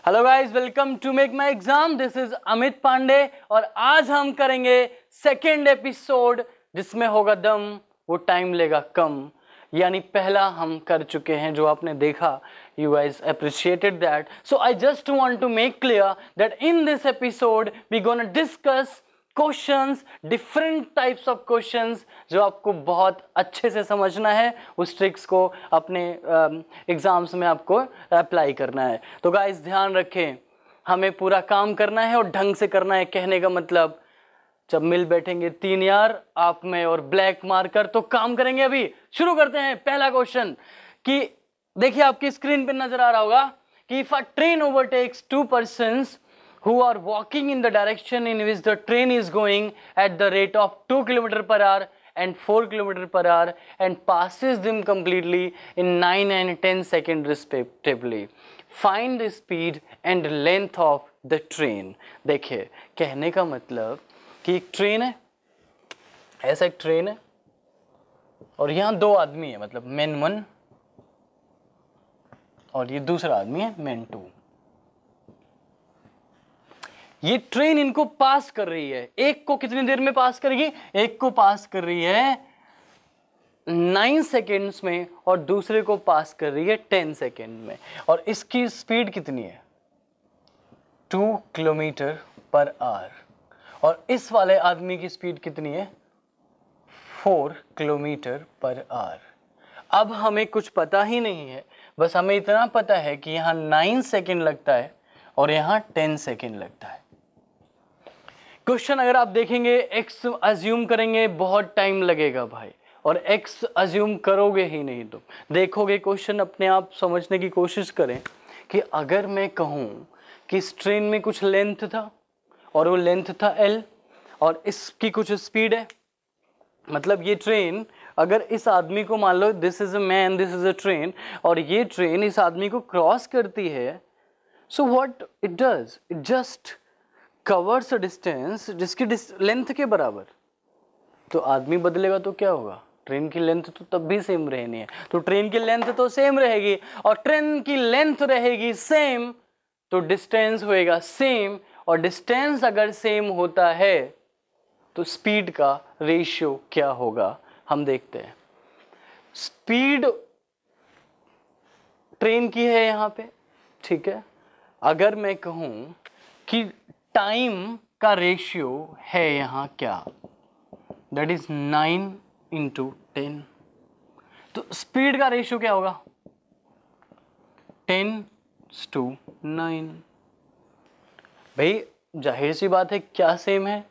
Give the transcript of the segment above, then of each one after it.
Hello guys, welcome to Make My Exam. This is Amit Pandey और आज हम करेंगे सेकेंड एपिसोड जिसमें होगा दम, वो टाइम लेगा कम। यानी पहला हम कर चुके हैं जो आपने देखा, you guys appreciated that. So I just want to make clear that in this episode we're gonna discuss questions, different types of questions जो आपको बहुत अच्छे से समझना है, उस ट्रिक्स को अपने एग्जाम्स में आपको अप्लाई करना है। तो गाइस ध्यान रखें, हमें पूरा काम करना है और ढंग से करना है। कहने का मतलब जब मिल बैठेंगे तीन यार, आप में और ब्लैक मार्कर, तो काम करेंगे। अभी शुरू करते हैं। पहला क्वेश्चन कि देखिए आपकी स्क्रीन पे नजर आ रहा होगा कि if a train overtakes to persons who are walking in the direction in which the train is going at the rate of 2 km per hour and 4 km per hour and passes them completely in 9 and 10 seconds respectively. Find the speed and length of the train. देखिए कहने का मतलब कि एक train है, ऐसा एक train है और यहाँ दो आदमी है, मतलब मैन 1 और ये दूसरा आदमी है मैन 2। ये ट्रेन इनको पास कर रही है। एक को कितनी देर में पास करेगी? एक को पास कर रही है 9 सेकेंड्स में और दूसरे को पास कर रही है 10 सेकेंड में। और इसकी स्पीड कितनी है? 2 किलोमीटर पर आवर। और इस वाले आदमी की स्पीड कितनी है? 4 किलोमीटर पर आवर। अब हमें कुछ पता ही नहीं है, बस हमें इतना पता है कि यहाँ 9 सेकेंड लगता है और यहाँ 10 सेकेंड लगता है। क्वेश्चन अगर आप देखेंगे, x अज्यूम करेंगे, बहुत टाइम लगेगा भाई, और x अज्यूम करोगे ही नहीं। तो देखोगे क्वेश्चन, अपने आप समझने की कोशिश करें कि अगर मैं कहूँ कि इस ट्रेन में कुछ लेंथ था और वो लेंथ था l और इसकी कुछ स्पीड है, मतलब ये ट्रेन अगर इस आदमी को, मान लो this is a man, this is a train, और ये ट्रेन इस आदमी को क्रॉस करती है, so what it does, it just covers a distance जिसकी लेंथ के बराबर। तो आदमी बदलेगा तो क्या होगा? ट्रेन की लेंथ तो तब भी सेम रहनी है, तो ट्रेन की लेंथ तो सेम रहेगी, और ट्रेन की लेंथ रहेगी सेम तो डिस्टेंस होएगा सेम, और डिस्टेंस अगर सेम होता है तो स्पीड का रेशियो क्या होगा हम देखते हैं। स्पीड ट्रेन की है यहाँ पे, ठीक है। अगर मैं कहूँ कि टाइम का रेशियो है यहाँ क्या, दैट इज 9 × 10, तो स्पीड का रेशियो क्या होगा? 10:9। भाई जाहिर सी बात है, क्या सेम है?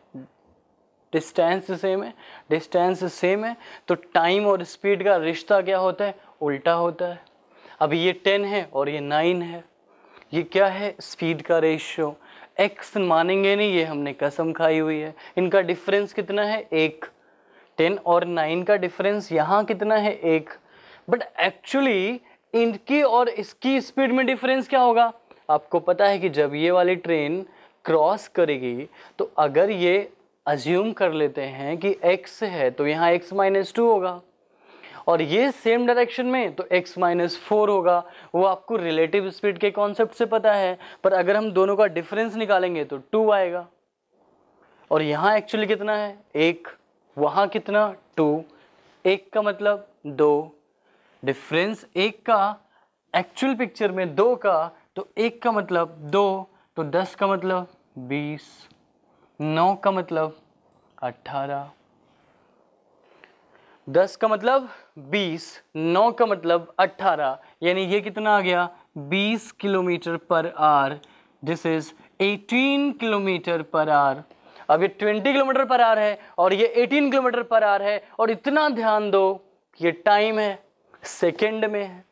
डिस्टेंस सेम है। डिस्टेंस सेम है तो टाइम और स्पीड का रिश्ता क्या होता है? उल्टा होता है। अभी ये 10 है और ये 9 है, ये क्या है? स्पीड का रेशियो। x मानेंगे नहीं, ये हमने कसम खाई हुई है। इनका डिफरेंस कितना है? 1। 10 और 9 का डिफरेंस यहाँ कितना है? 1। बट एक्चुअली इनकी और इसकी स्पीड में डिफरेंस क्या होगा? आपको पता है कि जब ये वाली ट्रेन क्रॉस करेगी तो अगर ये अज्यूम कर लेते हैं कि x है तो यहाँ x-2 होगा, और ये सेम डायरेक्शन में तो x-4 होगा। वो आपको रिलेटिव स्पीड के कॉन्सेप्ट से पता है, पर अगर हम दोनों का डिफरेंस निकालेंगे तो 2 आएगा। और यहाँ एक्चुअली कितना है? 1। वहाँ कितना? 2। 1 का मतलब 2, डिफरेंस 1 का एक्चुअल पिक्चर में 2 का, तो 1 का मतलब 2, तो 10 का मतलब 20, 9 का मतलब 18, 10 का मतलब 20, 9 का मतलब 18, यानी ये कितना आ गया? 20 kilometre per hour. This is 18 kilometre per hour. अब ये 20 किलोमीटर पर आवर है और ये 18 किलोमीटर पर आवर है, और इतना ध्यान दो ये टाइम है, सेकंड में है।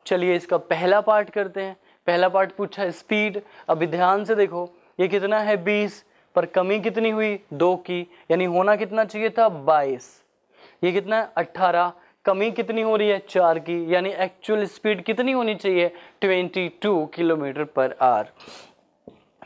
चलिए इसका पहला पार्ट करते हैं। पहला पार्ट पूछा है स्पीड। अभी ध्यान से देखो, ये कितना है? 20, पर कमी कितनी हुई? 2 की, यानी होना कितना चाहिए था? 22। ये कितना है? 18, कमी कितनी हो रही है? 4 की, यानी एक्चुअल स्पीड कितनी होनी चाहिए? 22 किलोमीटर पर आवर।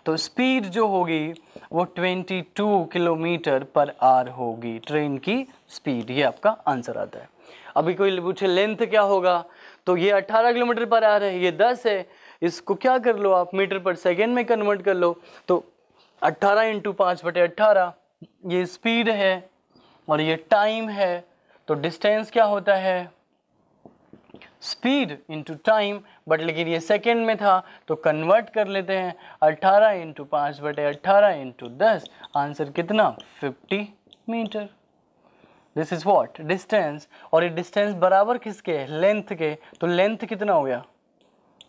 तो स्पीड जो होगी वो 22 किलोमीटर पर आवर होगी, ट्रेन की स्पीड। ये आपका आंसर आता है। अभी कोई पूछे लेंथ क्या होगा, तो ये 18 किलोमीटर पर आवर है, ये 10 है, इसको क्या कर लो आप, मीटर पर सेकेंड में कन्वर्ट कर लो। तो 18 इंटू 5/18 ये स्पीड है और ये टाइम है। तो डिस्टेंस क्या होता है, स्पीड इंटू टाइम, बट लेकिन ये सेकेंड में था तो कन्वर्ट कर लेते हैं। 18 इंटू 5/18 इंटू 10, आंसर कितना, 50 metre. This is what, distance. और ये डिस्टेंस बराबर किसके है, लेंथ के। तो लेंथ कितना हो गया,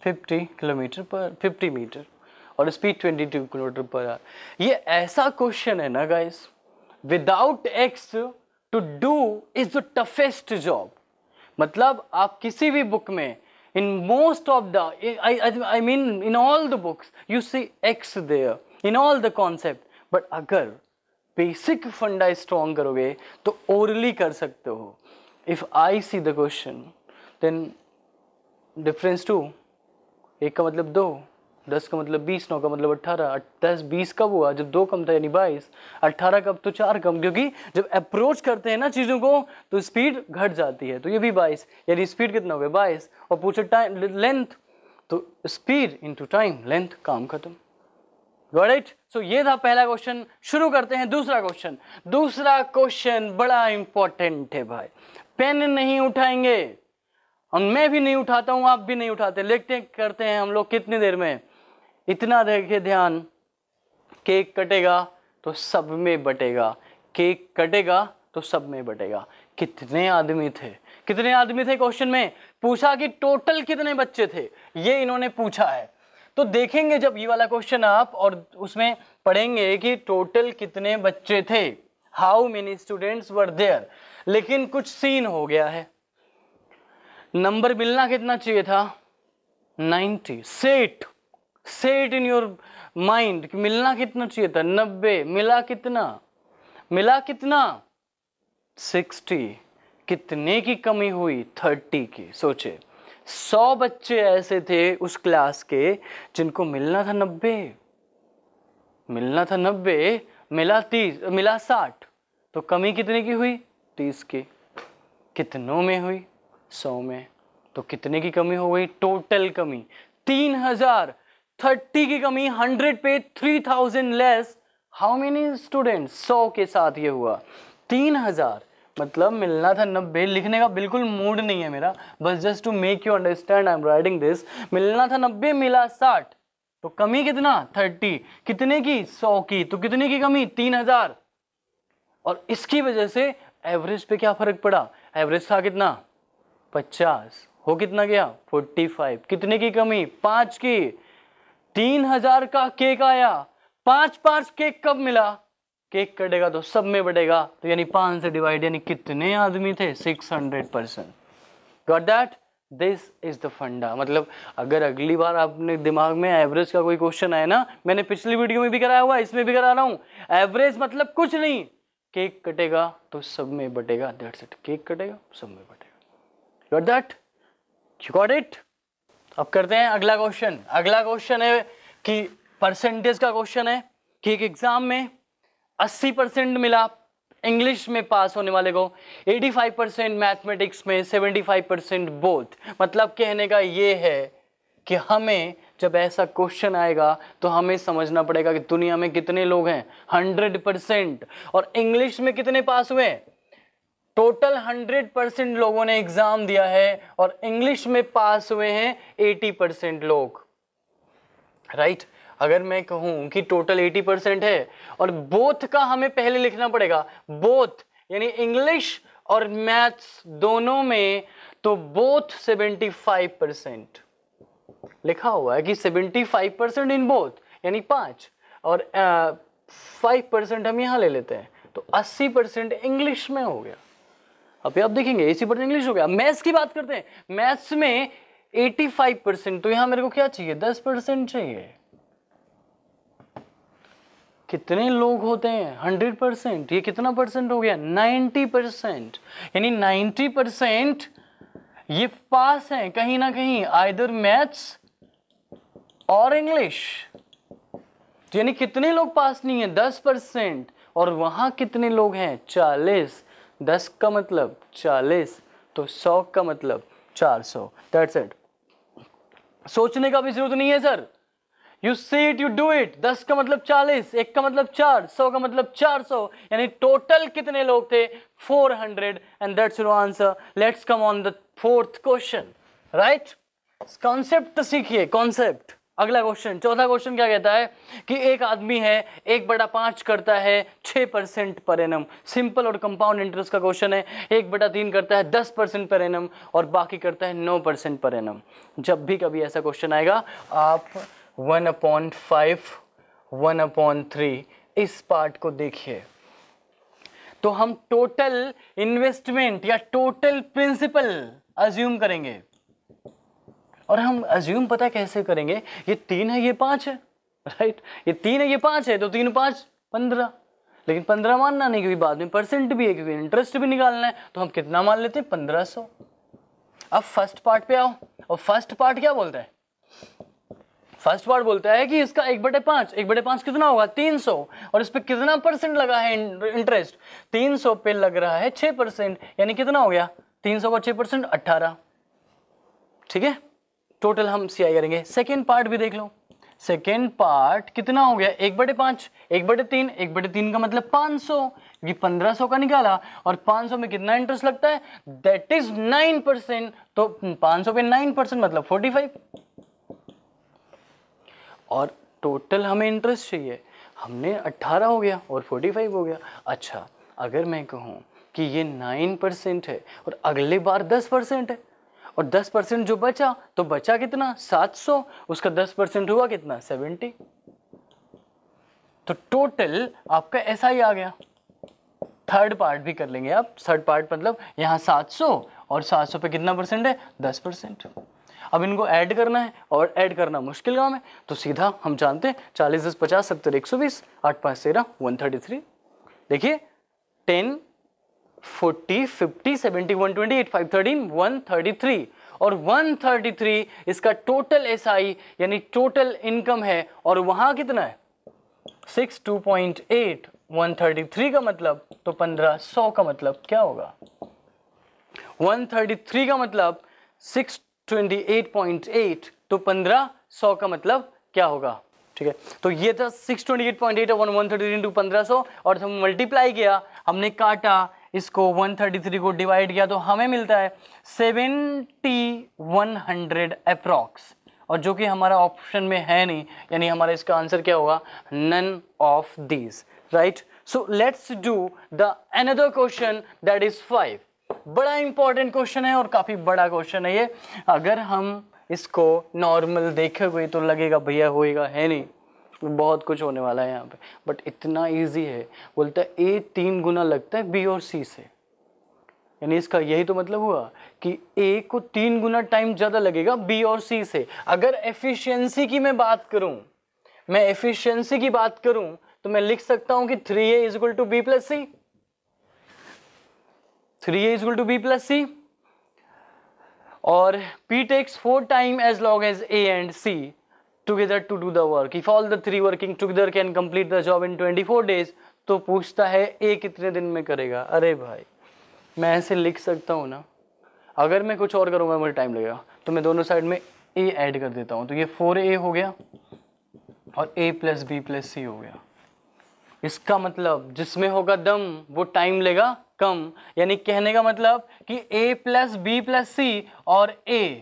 50 मीटर, और स्पीड 22 किलोमीटर पर आवर। ये ऐसा क्वेश्चन है ना guys, without x to do is the toughest job. मतलब आप किसी भी बुक में, in most of the, I mean in all the books you see x there in all the concept, but अगर बेसिक फंडा स्ट्रॉन्ग करोगे तो orally कर सकते हो। If I see the question then difference 2, 1 का मतलब 2, 10 का मतलब 20, 9 का मतलब 18, 10 20 कब हुआ, जब 2 कम था यानी 22, 18 कब, तो 4 कम, क्योंकि जब अप्रोच करते हैं ना चीज़ों को तो स्पीड घट जाती है। तो ये भी 22, यानी स्पीड कितना हो गया 22, और पूछो टाइम लेंथ, तो स्पीड इंटू टाइम, लेंथ, काम खत्म। Got it. सो ये था पहला क्वेश्चन। शुरू करते हैं दूसरा क्वेश्चन। दूसरा क्वेश्चन बड़ा इंपॉर्टेंट है भाई, पेन नहीं उठाएंगे और मैं भी नहीं उठाता हूं, आप भी नहीं उठाते, लिखते करते हैं हम लोग कितनी देर में। इतना देखिए ध्यान, केक कटेगा तो सब में बटेगा, केक कटेगा तो सब में बटेगा। कितने आदमी थे, कितने आदमी थे, क्वेश्चन में पूछा कि टोटल कितने बच्चे थे, ये इन्होंने पूछा है। तो देखेंगे जब ये वाला क्वेश्चन आप और उसमें पढ़ेंगे कि टोटल कितने बच्चे थे, how many students were there. लेकिन कुछ सीन हो गया है, नंबर मिलना कितना चाहिए था, 90। सेट इन योर माइंड कि मिलना कितना चाहिए था, 90। मिला कितना 60। कितने की कमी हुई, 30 की। सोचे 100 बच्चे ऐसे थे उस क्लास के जिनको मिलना था 90, मिला 30, मिला 60, तो कमी कितने की हुई, 30 की। कितनों में हुई, 100 में। तो कितने की कमी हो गई, टोटल कमी 3000। 30 की कमी 100 पे 3000 लेस, हाउ मेनी स्टूडेंट्स, 100 के साथ ये हुआ 3000। मतलब मिलना था 90, लिखने का बिल्कुल मूड नहीं है मेरा, बस just to make you understand I am writing this. मिलना था 90, मिला 60, तो कमी कितना, 30। कितने की, 100 की। तो कितने की कमी, 3000। और इसकी वजह से एवरेज पे क्या फर्क पड़ा, एवरेज था कितना 50, हो कितना गया 45। कितने की कमी, 5 की। 3000 का केक आया, 5 केक कब मिला, केक कटेगा तो सब में बढ़ेगा, तो यानी 5 से डिवाइड, यानी कितने आदमी थे, 600%। Got that, this is the फंडा। मतलब अगर अगली बार आपने दिमाग में एवरेज का कोई क्वेश्चन आए ना, मैंने पिछली वीडियो में भी कराया हुआ है, इसमें भी करा रहा हूं, एवरेज मतलब कुछ नहीं, केक कटेगा तो सब में बटेगा, दैट्स इट। केक कटेगा सब में बटेगा। Got that, you got it. अब करते हैं अगला क्वेश्चन। अगला क्वेश्चन है कि परसेंटेज का क्वेश्चन है कि एक एग्जाम में 80% मिला इंग्लिश में पास होने वाले को, 85% मैथमेटिक्स में, 75% बोथ। मतलब कहने का ये है कि हमें जब ऐसा क्वेश्चन आएगा तो हमें समझना पड़ेगा कि दुनिया में कितने लोग हैं, 100%। और इंग्लिश में कितने पास हुए, टोटल 100% लोगों ने एग्जाम दिया है और इंग्लिश में पास हुए हैं 80% लोग, राइट। अगर मैं कहूं कि टोटल 80% है और बोथ का हमें पहले लिखना पड़ेगा, बोथ यानी इंग्लिश और मैथ्स दोनों में, तो बोथ 75% लिखा हुआ है कि 75% इन बोथ यानी 5, और 5% हम यहां ले लेते हैं, तो 80% इंग्लिश में हो गया। अभी आप देखेंगे 80% इंग्लिश हो गया। मैथ्स की बात करते हैं, मैथ्स में 85%, तो यहां मेरे को क्या चाहिए, 10% चाहिए। कितने लोग होते हैं, 100%, ये कितना परसेंट हो गया, 90%। यानी 90% ये पास हैं कहीं ना कहीं, आइदर मैथ्स और इंग्लिश। यानी कितने लोग पास नहीं है, 10%। और वहां कितने लोग हैं, 40। 10 का मतलब 40, तो 100 का मतलब 400। That's it. सोचने का भी जरूरत नहीं है sir, you see it, you do it. 10 का मतलब 40, 1 का मतलब 4, 100 का मतलब 400, यानी टोटल कितने लोग थे? 400, and that's your answer. Let's come on the fourth question, right. Concept सीखिए, कॉन्सेप्ट। अगला क्वेश्चन, चौथा क्वेश्चन क्या कहता है कि एक आदमी है 1/5 करता है 6% पर एनम। सिंपल और कंपाउंड इंटरेस्ट का क्वेश्चन है। 1/3 करता है 10% पर एनम और बाकी करता है 9% पर एनम। जब भी कभी ऐसा क्वेश्चन आएगा आप 1/5, 1/3 इस पार्ट को देखिए। तो हम टोटल इन्वेस्टमेंट या टोटल प्रिंसिपल अज्यूम करेंगे, और हम अज्यूम पता कैसे करेंगे? ये 3 है, ये 5 है, राइट। ये 3 है, ये 5 है, तो 3 5 15, लेकिन 15 मानना नहीं क्योंकि बाद में परसेंट भी है, क्योंकि इंटरेस्ट भी निकालना है। तो हम कितना मान लेते हैं? 1500। अब फर्स्ट पार्ट पे आओ, और फर्स्ट पार्ट क्या बोलता है? फर्स्ट पार्ट बोलता है कि इसका 1/5, 1/5 कितना होगा? 300, और इस पे कितना परसेंट लगा है इंटरेस्ट? 300 पे लग रहा है 6%, यानी कितना हो गया? 300 का 6% 18, ठीक है। टोटल हम सीआई करेंगे। सेकेंड पार्ट भी देख लो, सेकेंड पार्ट कितना हो गया? 1/5, 1/3, 1/3 का मतलब 500, क्योंकि 1500 का निकाला, और 500 में कितना इंटरेस्ट लगता है? That is 9%। तो 500 पे 9% मतलब 45, और टोटल हमें इंटरेस्ट चाहिए, हमने 18 हो गया और 45 हो गया। अच्छा, अगर मैं कहूँ कि ये 9% है और अगले बार 10% है, और 10% जो बचा, तो बचा कितना? 700, उसका 10% हुआ कितना? 70। तो टोटल आपका ऐसा ही आ गया। थर्ड पार्ट भी कर लेंगे आप। थर्ड पार्ट मतलब यहाँ 700, और 700 पे कितना परसेंट है? 10%। अब इनको ऐड करना है, और ऐड करना मुश्किल काम है, तो सीधा हम जानते हैं 40 10 50 70 120, 8 5 13 133। देखिए 10 40 50 70 128 5 13 133, और 133 इसका टोटल एसआई यानी टोटल इनकम है, और वहां कितना है? 62.8। 133 का मतलब तो 1500 का मतलब क्या होगा? 133 का मतलब 628.8, तो 1500 का मतलब क्या होगा? ठीक है, तो ये था 628.8 और 133 इंटू 1500, और हम मल्टीप्लाई किया, हमने काटा इसको, 133 को डिवाइड किया, तो हमें मिलता है 7100 अप्रॉक्स, और जो कि हमारा ऑप्शन में है नहीं, यानी हमारा इसका आंसर क्या होगा? None of these, right. So let's do the another question, that is 5। बड़ा इंपॉर्टेंट क्वेश्चन है और काफी बड़ा क्वेश्चन है ये। अगर हम इसको नॉर्मल देखेंगे तो लगेगा भैया होएगा, है नहीं, बहुत कुछ होने वाला है यहाँ पे, बट इतना इजी है। बोलता है ए 3 गुना लगता है बी और सी से, यानी इसका यही तो मतलब हुआ कि ए को 3 गुना टाइम ज्यादा लगेगा बी और सी से। अगर एफिशिएंसी की मैं बात करूं, मैं एफिशिएंसी की बात करूं, तो मैं लिख सकता हूं कि 3a is equal to B plus C, 3a is equal to B plus C, और P takes 4 time as long as A and C together to do the work. If all the 3 working together can complete the job in 24 days, तो पूछता है A कितने दिन में करेगा? अरे भाई, मैं ऐसे लिख सकता हूँ ना, अगर मैं कुछ और करूँगा मुझे टाइम लगेगा, तो मैं दोनों साइड में A ऐड कर देता हूँ, तो ये 4A हो गया और A plus B plus C हो गया। इसका मतलब जिसमें होगा दम वो टाइम लेगा कम, यानी कहने का मतलब कि A plus B plus C और A,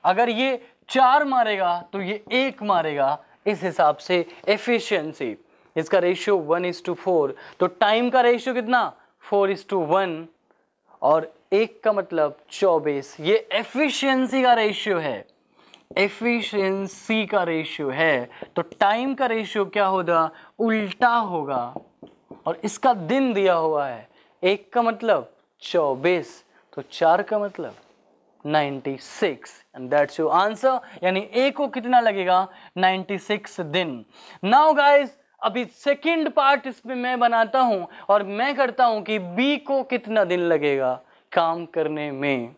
अगर ये 4 मारेगा तो ये 1 मारेगा। इस हिसाब से एफिशिएंसी, इसका रेशियो 1:4, तो टाइम का रेशियो कितना? 4:1, और 1 का मतलब 24। ये एफिशिएंसी का रेशियो है, एफिशिएंसी का रेशियो है, तो टाइम का रेशियो क्या होगा? उल्टा होगा, और इसका दिन दिया हुआ है। 1 का मतलब 24, तो 4 का मतलब 96, एंड दैट्स योर आंसर। यानी ए को कितना लगेगा? 96 दिन। नाउ गाइस, अभी सेकंड पार्ट इसमें मैं बनाता हूं और मैं करता हूं कि बी को कितना दिन लगेगा काम करने में,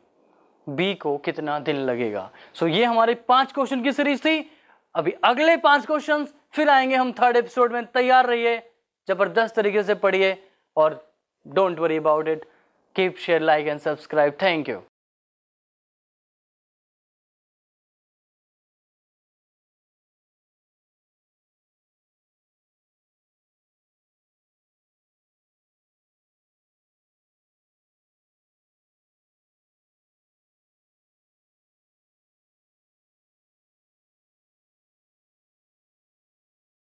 बी को कितना दिन लगेगा। सो ये हमारे 5 क्वेश्चन की सीरीज थी। अभी अगले 5 क्वेश्चन फिर आएंगे हम थर्ड एपिसोड में। तैयार रहिए, जबरदस्त तरीके से पढ़िए, और don't worry about it, keep share like and subscribe. Thank you.